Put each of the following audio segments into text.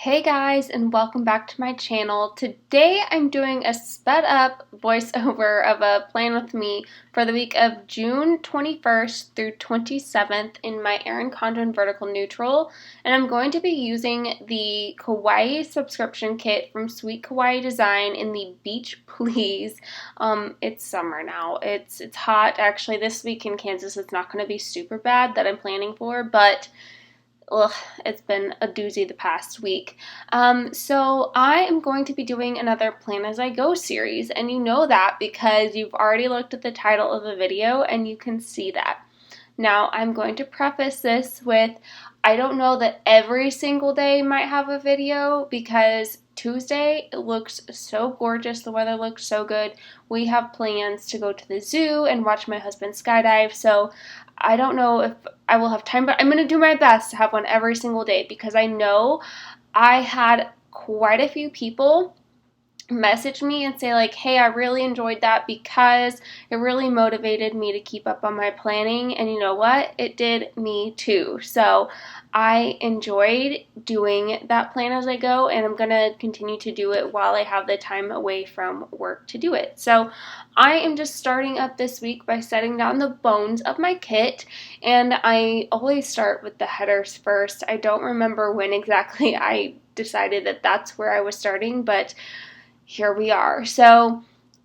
Hey guys, and welcome back to my channel. Today I'm doing a sped up voiceover of a plan with me for the week of June 21st through 27th in my Erin Condren Vertical Neutral, and I'm going to be using the Kawaii subscription kit from Sweet Kawaii Design in the Beach Please. It's summer now. It's hot. Actually, this week in Kansas it's not going to be super bad that I'm planning for, but ugh, it's been a doozy the past week. So I am going to be doing another Plan As I Go series, and you know that because you've already looked at the title of the video and you can see that. Now, I'm going to preface this with, I don't know that every single day might have a video because Tuesday it looks so gorgeous, the weather looks so good. We have plans to go to the zoo and watch my husband skydive, so I don't know if I will have time, but I'm going to do my best to have one every single day because I know I had quite a few people message me and say like, hey, I really enjoyed that because it really motivated me to keep up on my planning, and you know what? It did me too. So I enjoyed doing that Plan As I Go, and I'm gonna continue to do it while I have the time away from work to do it. So I am just starting up this week by setting down the bones of my kit, and I always start with the headers first. I don't remember when exactly I decided that that's where I was starting, but here we are. So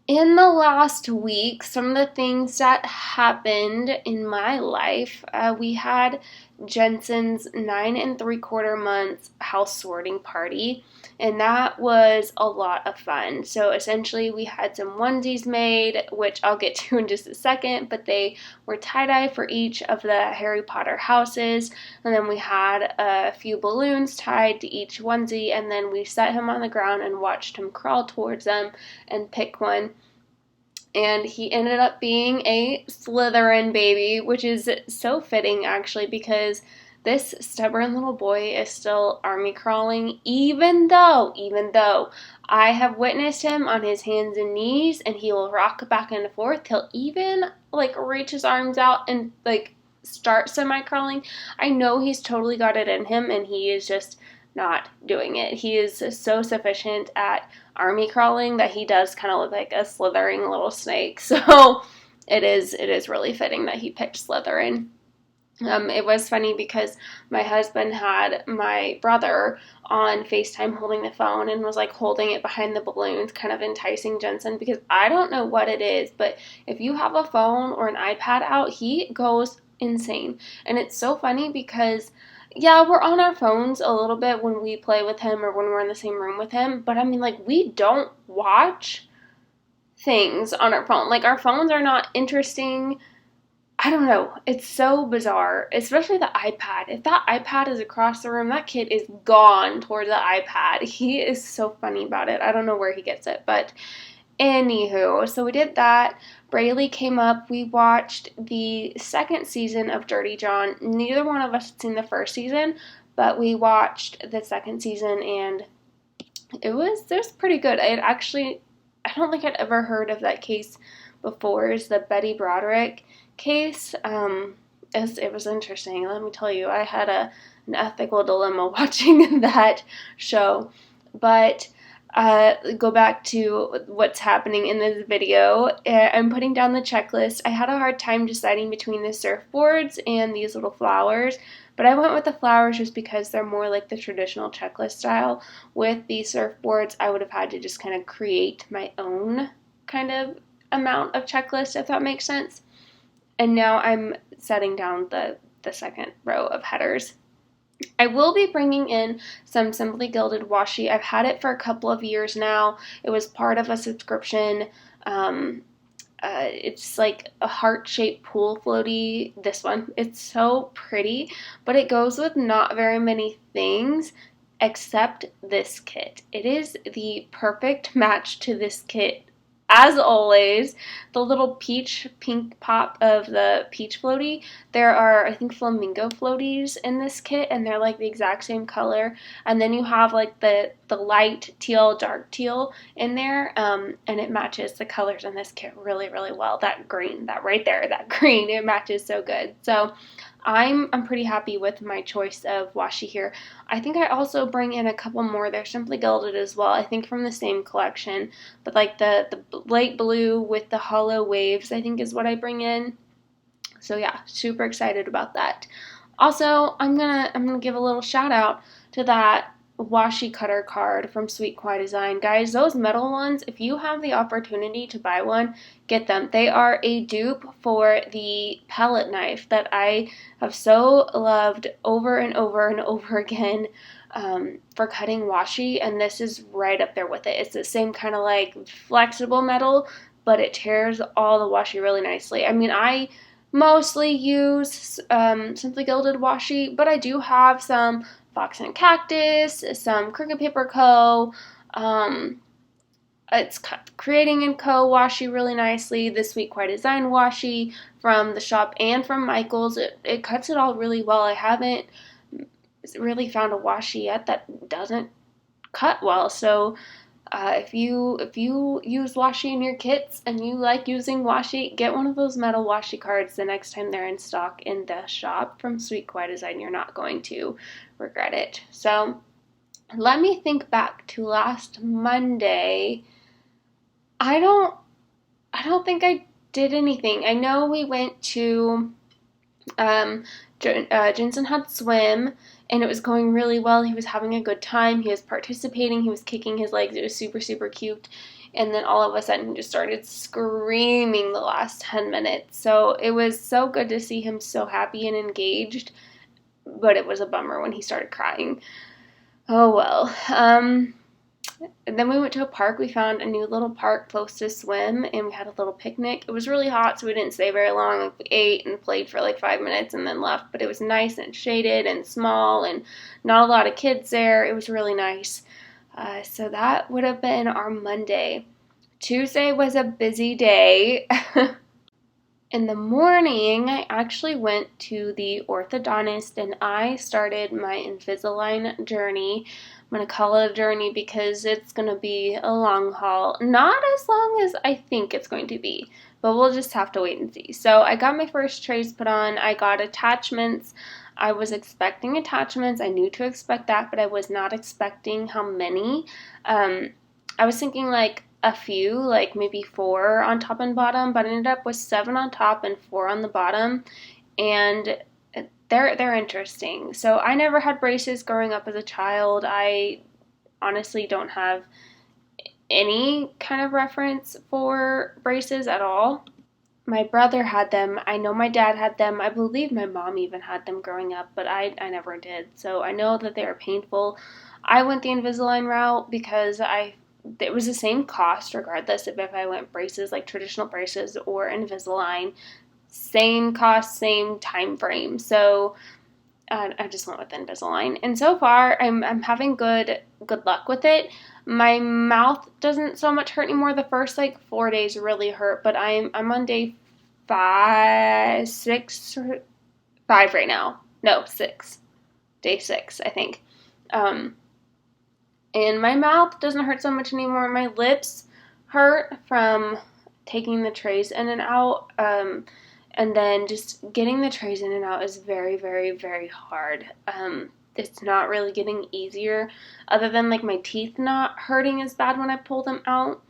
in the last week, some of the things that happened in my life, we had Jensen's 9 3/4 months house sorting party, and that was a lot of fun. So essentially we had some onesies made, which I'll get to in just a second, but they were tie-dye for each of the Harry Potter houses, and then we had a few balloons tied to each onesie, and then we set him on the ground and watched him crawl towards them and pick one. And he ended up being a Slytherin baby, which is so fitting actually because this stubborn little boy is still army crawling, even though I have witnessed him on his hands and knees and he will rock back and forth. He'll even like reach his arms out and like start semi-crawling. I know he's totally got it in him and he is just not doing it. He is so sufficient at army crawling that he does kind of look like a slithering little snake. So it is really fitting that he picked Slytherin. It was funny because my husband had my brother on FaceTime holding the phone and was like holding it behind the balloons, kind of enticing Jensen, because I don't know what it is, but if you have a phone or an iPad out, he goes insane. And it's so funny because yeah, we're on our phones a little bit when we play with him or when we're in the same room with him, but I mean, like, we don't watch things on our phone. Like, our phones are not interesting. I don't know. It's so bizarre, especially the iPad. If that iPad is across the room, that kid is gone toward the iPad. He is so funny about it. I don't know where he gets it, but anywho, so we did that. Braylee came up. We watched the second season of Dirty John. Neither one of us had seen the first season, but we watched the second season, and it was pretty good. I don't think I'd ever heard of that case before. It's the Betty Broderick case. It was interesting. Let me tell you, I had an ethical dilemma watching that show, but go back to what's happening in this video. I'm putting down the checklist. I had a hard time deciding between the surfboards and these little flowers, but I went with the flowers just because they're more like the traditional checklist style. With the surfboards, I would have had to just kind of create my own kind of amount of checklist, if that makes sense. And now I'm setting down the second row of headers. I will be bringing in some Simply Gilded washi. I've had it for a couple of years now. It was part of a subscription. It's like a heart-shaped pool floaty. This one, it's so pretty, but it goes with not very many things except this kit. It is the perfect match to this kit. As always, the little peach pink pop of the peach floaty, there are, I think, flamingo floaties in this kit, and they're like the exact same color. And then you have like the light teal, dark teal in there, and it matches the colors in this kit really, really well. That green, that right there, that green, it matches so good. So I'm pretty happy with my choice of washi here. I think I also bring in a couple more. They're Simply Gilded as well, I think from the same collection, but like the light blue with the hollow waves, I think is what I bring in. So yeah, super excited about that. Also, I'm gonna give a little shout out to that washi cutter card from Sweet Kawaii Design. Guys, those metal ones, if you have the opportunity to buy one, get them. They are a dupe for the palette knife that I have so loved over and over and over again for cutting washi, and this is right up there with it. It's the same kind of like flexible metal, but it tears all the washi really nicely. I mean, I mostly use Simply Gilded washi, but I do have some Fox and Cactus, some Crooked Paper Co. It's Creating & Co. washi really nicely. The Sweet Kawaii Design washi from the shop and from Michael's. It cuts it all really well. I haven't really found a washi yet that doesn't cut well. So if you use washi in your kits and you like using washi, get one of those metal washi cards the next time they're in stock in the shop from Sweet Kawaii Design. You're not going to regret it. So let me think back to last Monday. I don't think I did anything. I know we went to Jensen had swim, and it was going really well. He was having a good time. He was participating. He was kicking his legs. It was super, super cute. And then all of a sudden, he just started screaming the last 10 minutes. So it was so good to see him so happy and engaged, but it was a bummer when he started crying. Oh well. And then we went to a park. We found a new little park close to swim, and we had a little picnic. It was really hot, so we didn't stay very long. Like, we ate and played for like 5 minutes and then left, but it was nice and shaded and small and not a lot of kids there. It was really nice. So that would have been our Monday. Tuesday was a busy day. In the morning, I actually went to the orthodontist and I started my Invisalign journey. I'm going to call it a journey because it's going to be a long haul. Not as long as I think it's going to be, but we'll just have to wait and see. So I got my first trays put on. I got attachments. I was expecting attachments. I knew to expect that, but I was not expecting how many. I was thinking like a few, like maybe 4 on top and bottom, but I ended up with 7 on top and 4 on the bottom, and they're interesting. So I never had braces growing up as a child. I honestly don't have any kind of reference for braces at all. My brother had them. I know my dad had them. I believe my mom even had them growing up, but I never did. So I know that they are painful. I went the Invisalign route because it was the same cost regardless of if I went braces, like traditional braces, or Invisalign. Same cost, same time frame. So I just went with Invisalign, and so far I'm having good luck with it. My mouth doesn't so much hurt anymore. The first like 4 days really hurt, but I'm on day 5, 6, 5 right now. No, 6. Day 6, I think. And my mouth doesn't hurt so much anymore. My lips hurt from taking the trays in and out. And then just getting the trays in and out is very, very, very hard. It's not really getting easier other than like my teeth not hurting as bad when I pull them out.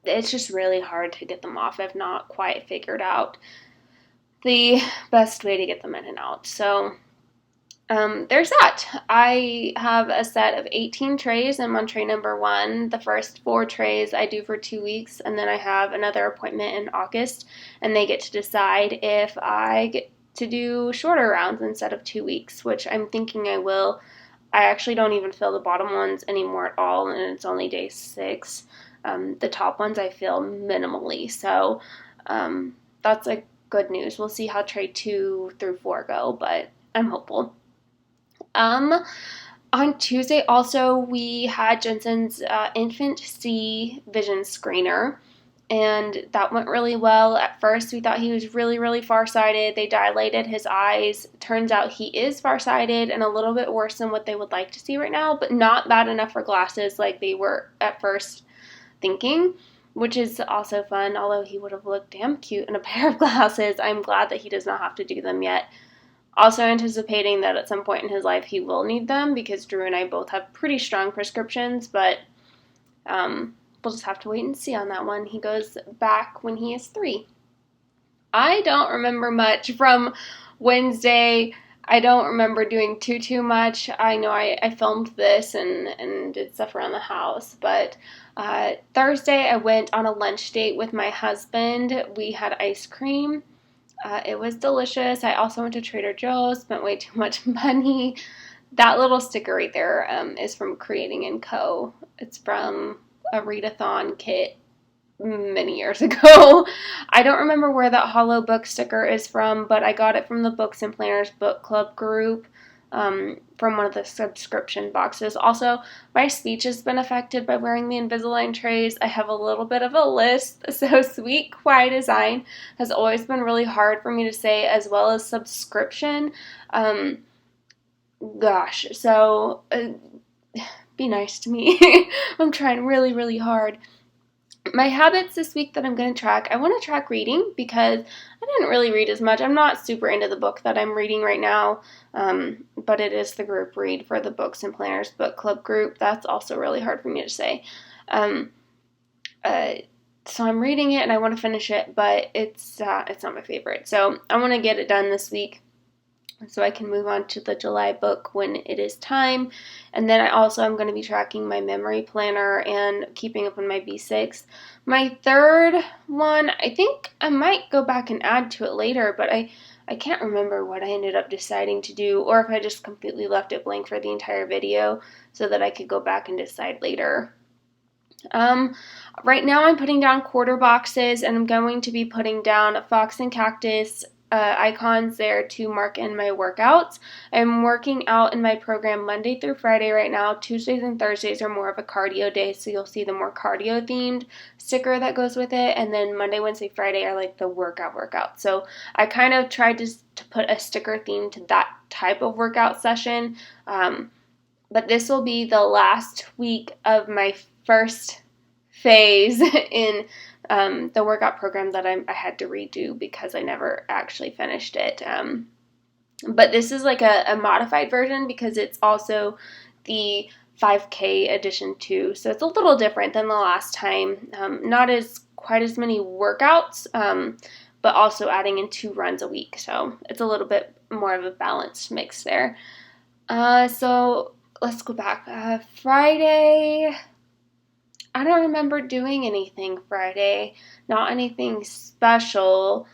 It's just really hard to get them off. I've not quite figured out the best way to get them in and out. So there's that. I have a set of 18 trays. I'm on tray number 1. The first 4 trays I do for 2 weeks, and then I have another appointment in August, and they get to decide if I get to do shorter rounds instead of 2 weeks, which I'm thinking I will. I actually don't even feel the bottom ones anymore at all, and it's only day 6. The top ones I feel minimally, so that's like good news. We'll see how tray 2 through 4 go, but I'm hopeful. On Tuesday also, we had Jensen's infant C vision screener, and that went really well. At first, we thought he was really, really farsighted. They dilated his eyes. Turns out he is farsighted and a little bit worse than what they would like to see right now, but not bad enough for glasses like they were at first thinking. which is also fun, although he would have looked damn cute in a pair of glasses. I'm glad that he does not have to do them yet. Also anticipating that at some point in his life he will need them because Drew and I both have pretty strong prescriptions, but we'll just have to wait and see on that one. He goes back when he is 3. I don't remember much from Wednesday. I don't remember doing too much. I know I filmed this and did stuff around the house, but Thursday I went on a lunch date with my husband. We had ice cream. It was delicious. I also went to Trader Joe's, spent way too much money. That little sticker right there is from Creating & Co. It's from a readathon kit many years ago. I don't remember where that hollow book sticker is from, but I got it from the Books and Planners Book Club group, from one of the subscription boxes. Also, my speech has been affected by wearing the Invisalign trays. I have a little bit of a lisp, so Sweet Kawaii Design has always been really hard for me to say, as well as subscription. So be nice to me. I'm trying really, really hard. My habits this week that I'm going to track, I want to track reading because I didn't really read as much. I'm not super into the book that I'm reading right now, but it is the group read for the Books and Planners Book Club group. That's also really hard for me to say. So I'm reading it and I want to finish it, but it's not my favorite. So I want to get it done this week so I can move on to the July book when it is time. And then I'm going to be tracking my memory planner and keeping up on my B6. My third one, I think I might go back and add to it later, but I can't remember what I ended up deciding to do, or if I just completely left it blank for the entire video so that I could go back and decide later. Right now I'm putting down quarter boxes, and I'm going to be putting down fox and cactus icons there to mark in my workouts. I'm working out in my program Monday through Friday right now. Tuesdays and Thursdays are more of a cardio day, so you'll see the more cardio themed sticker that goes with it, and then Monday, Wednesday, Friday are like the workout. So I kind of tried to put a sticker theme to that type of workout session, but this will be the last week of my first phase in the workout program that I had to redo because I never actually finished it. But this is like a modified version because it's also the 5K edition too. So it's a little different than the last time. Not quite as many workouts, but also adding in 2 runs a week. So it's a little bit more of a balanced mix there. So let's go back. Friday, I don't remember doing anything Friday, not anything special.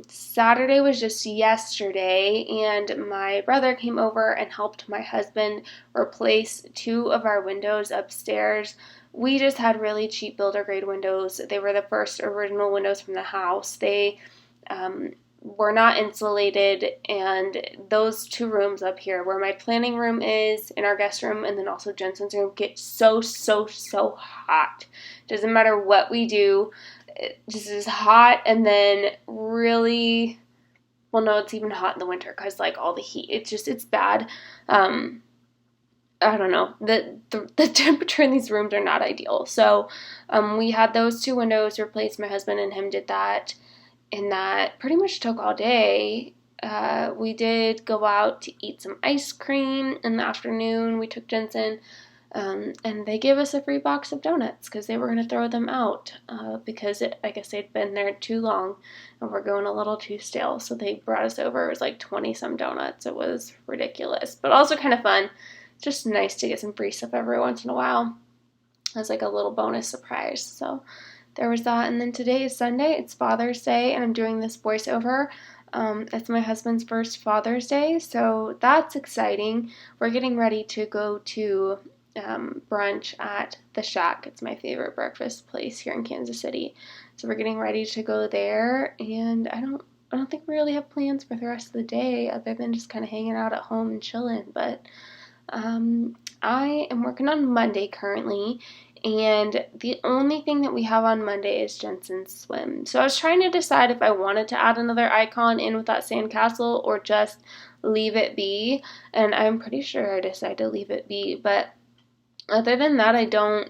Saturday was just yesterday, and my brother came over and helped my husband replace 2 of our windows upstairs. We just had really cheap builder grade windows. They were the first original windows from the house. They were not insulated, and those 2 rooms up here where my planning room is, in our guest room, and then also Jensen's room, get so hot. Doesn't matter what we do, it just is hot. And then really, well, no, it's even hot in the winter because like all the heat, it's bad. I don't know, the temperature in these rooms are not ideal. So we had those 2 windows replaced. My husband and him did that, and that pretty much took all day. We did go out to eat some ice cream in the afternoon. We took Jensen, and they gave us a free box of donuts because they were going to throw them out because I guess they'd been there too long and were going a little too stale. So they brought us over. It was like 20-some donuts. It was ridiculous, but also kind of fun. Just nice to get some free stuff every once in a while as like a little bonus surprise. So there was that. And then today is Sunday. It's Father's Day, and I'm doing this voiceover. It's my husband's first Father's Day, so that's exciting. We're getting ready to go to brunch at the Shack. It's my favorite breakfast place here in Kansas City. So we're getting ready to go there, and I don't think we really have plans for the rest of the day other than just kind of hanging out at home and chilling. But I am working on Monday currently, and the only thing that we have on Monday is Jensen's swim. So I was trying to decide if I wanted to add another icon in with that sandcastle or just leave it be, and I'm pretty sure I decided to leave it be. But other than that, I don't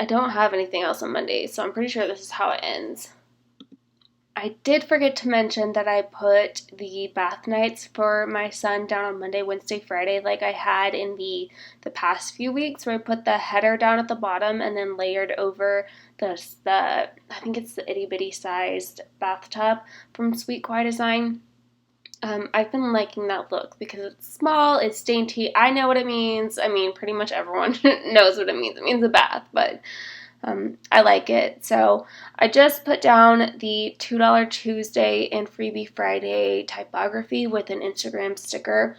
I don't have anything else on Monday, so I'm pretty sure this is how it ends. I did forget to mention that I put the bath nights for my son down on Monday, Wednesday, Friday, like I had in the past few weeks, where I put the header down at the bottom and then layered over the I think it's the itty bitty sized bathtub from Sweet Kawaii Design. I've been liking that look because it's small, it's dainty. I know what it means. I mean, pretty much everyone knows what it means. It means a bath, but I like it. So I just put down the $2 Tuesday and Freebie Friday typography with an Instagram sticker.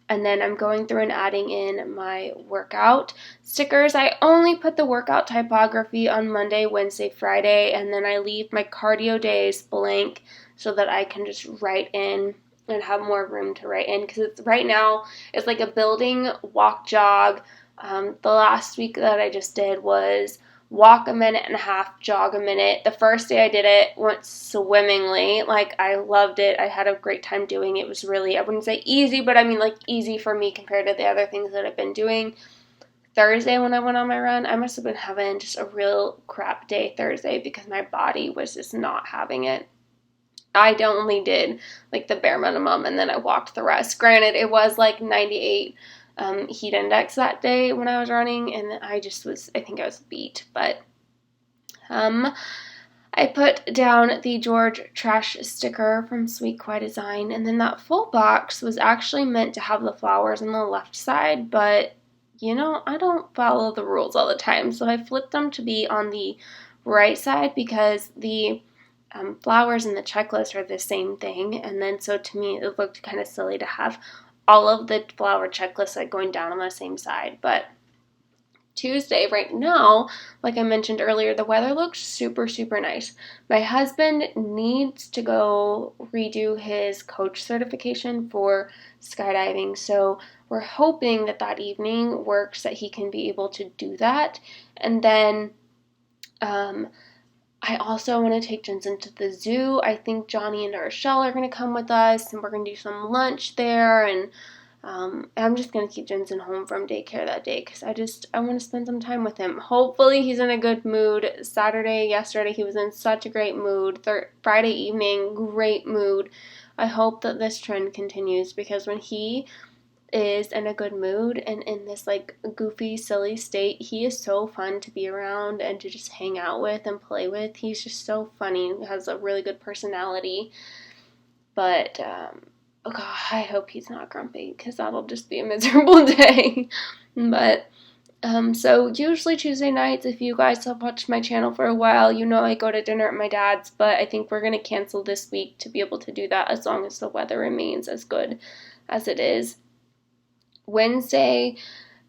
And then I'm going through and adding in my workout stickers. I only put the workout typography on Monday, Wednesday, Friday, and then I leave my cardio days blank so that I can just write in and have more room to write in, because it's right now it's like a building, walk, jog. The last week that I just did was walk a minute and a half, jog a minute. The first day I did it went swimmingly. Like, I loved it. I had a great time doing it. It was really, I wouldn't say easy, but I mean like easy for me compared to the other things that I've been doing. Thursday when I went on my run, I must have been having just a real crap day Thursday because my body was just not having it. I only did like the bare minimum and then I walked the rest. Granted, it was like 98 heat index that day when I was running, and I think I was beat. But I put down the George trash sticker from Sweet Kawaii Design, and then that full box was actually meant to have the flowers on the left side, but I don't follow the rules all the time, so I flipped them to be on the right side because the flowers and the checklist are the same thing, and then so to me it looked kind of silly to have all of the flower checklists like going down on the same side. But Tuesday right now, like I mentioned earlier, the weather looks super, super nice. My husband needs to go redo his coach certification for skydiving, so we're hoping that that evening works, that he can be able to do that. And then I also want to take Jensen to the zoo. I think Johnny and Rochelle are going to come with us, and we're going to do some lunch there, and I'm just going to keep Jensen home from daycare that day because I want to spend some time with him. Hopefully he's in a good mood. Yesterday, he was in such a great mood. Friday evening, great mood. I hope that this trend continues because when he is in a good mood and in this like goofy, silly state, he is so fun to be around and to just hang out with and play with. He's just so funny, has a really good personality. But oh God, I hope he's not grumpy because that'll just be a miserable day. But so usually Tuesday nights, if you guys have watched my channel for a while, I go to dinner at my dad's, but I think we're going to cancel this week to be able to do that as long as the weather remains as good as it is. Wednesday,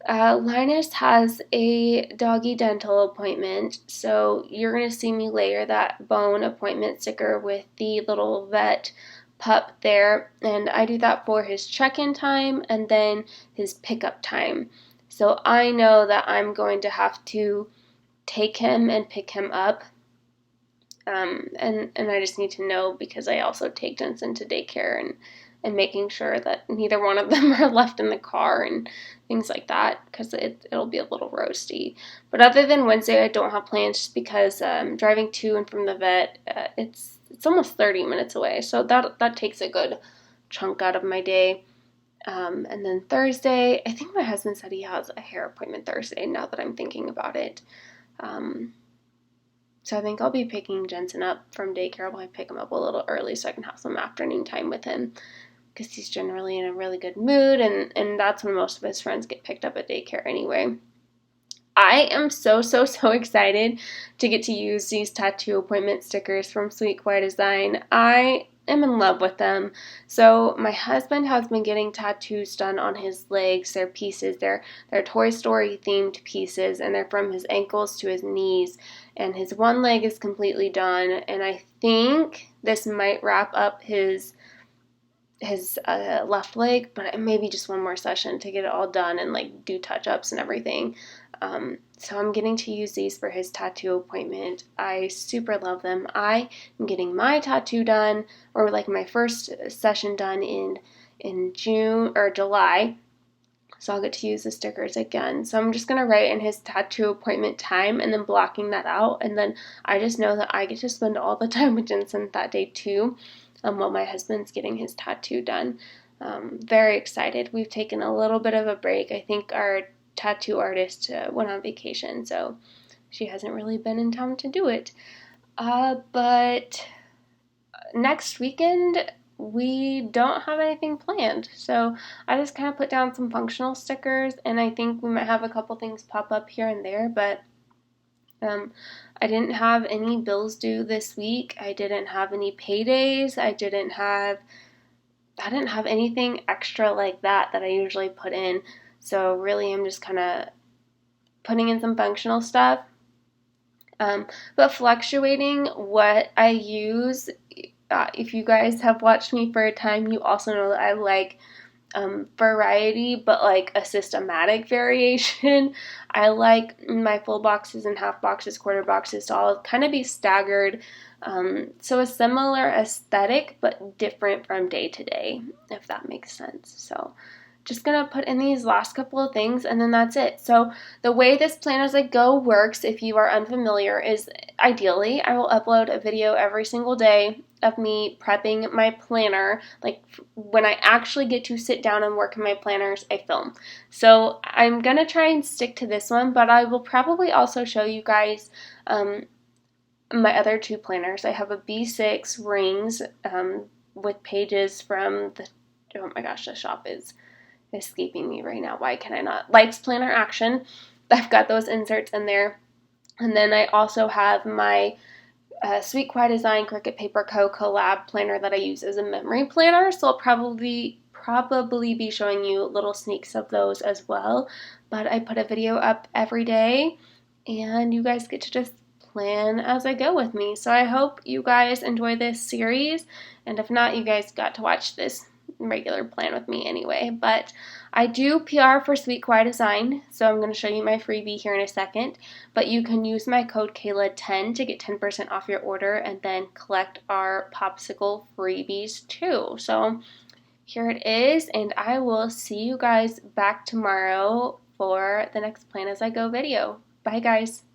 Linus has a doggy dental appointment, so you're going to see me layer that bone appointment sticker with the little vet pup there, and I do that for his check-in time and then his pickup time. So I know that I'm going to have to take him and pick him up, and I just need to know because I also take Jensen to daycare and making sure that neither one of them are left in the car and things like that because it'll be a little roasty. But other than Wednesday, I don't have plans just because driving to and from the vet, it's almost 30 minutes away, so that takes a good chunk out of my day. And then Thursday, I think my husband said he has a hair appointment Thursday now that I'm thinking about it. So I think I'll be picking Jensen up from daycare. I'll probably pick him up a little early so I can have some afternoon time with him because he's generally in a really good mood, and that's when most of his friends get picked up at daycare anyway. I am so, so, so excited to get to use these tattoo appointment stickers from Sweet Kawaii Design. I am in love with them. So my husband has been getting tattoos done on his legs. They're pieces. They're Toy Story themed pieces, and they're from his ankles to his knees. And his one leg is completely done, and I think this might wrap up his left leg, but maybe just one more session to get it all done and like do touch-ups and everything. So I'm getting to use these for his tattoo appointment. I super love them. I am getting my tattoo done, or like my first session done in June or July. So I'll get to use the stickers again. So I'm just going to write in his tattoo appointment time and then blocking that out. And then I just know that I get to spend all the time with Jensen that day too, while my husband's getting his tattoo done. Very excited. We've taken a little bit of a break. I think our tattoo artist went on vacation, so she hasn't really been in town to do it. But next weekend, we don't have anything planned. So I just kind of put down some functional stickers, and I think we might have a couple things pop up here and there, but I didn't have any bills due this week. I didn't have any paydays. I didn't have anything extra like that I usually put in. So really I'm just kind of putting in some functional stuff. But fluctuating what I use, if you guys have watched me for a time, you also know that I like variety, but like a systematic variation. I like my full boxes and half boxes, quarter boxes to all kind of be staggered. So a similar aesthetic, but different from day to day, if that makes sense. So just gonna put in these last couple of things and then that's it. So the way this Plan As I Go works, if you are unfamiliar, is ideally I will upload a video every single day of me prepping my planner. Like when I actually get to sit down and work in my planners, I film. So I'm gonna try and stick to this one, but I will probably also show you guys my other two planners. I have a B6 rings with pages from the, oh my gosh, the shop is escaping me right now. Why can I not? Lights Planner Action. I've got those inserts in there. And then I also have my Sweet Kawaii Design Cricut Paper Co. collab planner that I use as a memory planner. So I'll probably be showing you little sneaks of those as well. But I put a video up every day and you guys get to just plan as I go with me. So I hope you guys enjoy this series. And if not, you guys got to watch this regular plan with me anyway. But I do PR for Sweet Kawaii Design, so I'm going to show you my freebie here in a second. But you can use my code Kayla10 to get 10% off your order and then collect our popsicle freebies too. So here it is, and I will see you guys back tomorrow for the next Plan As I Go video. Bye guys.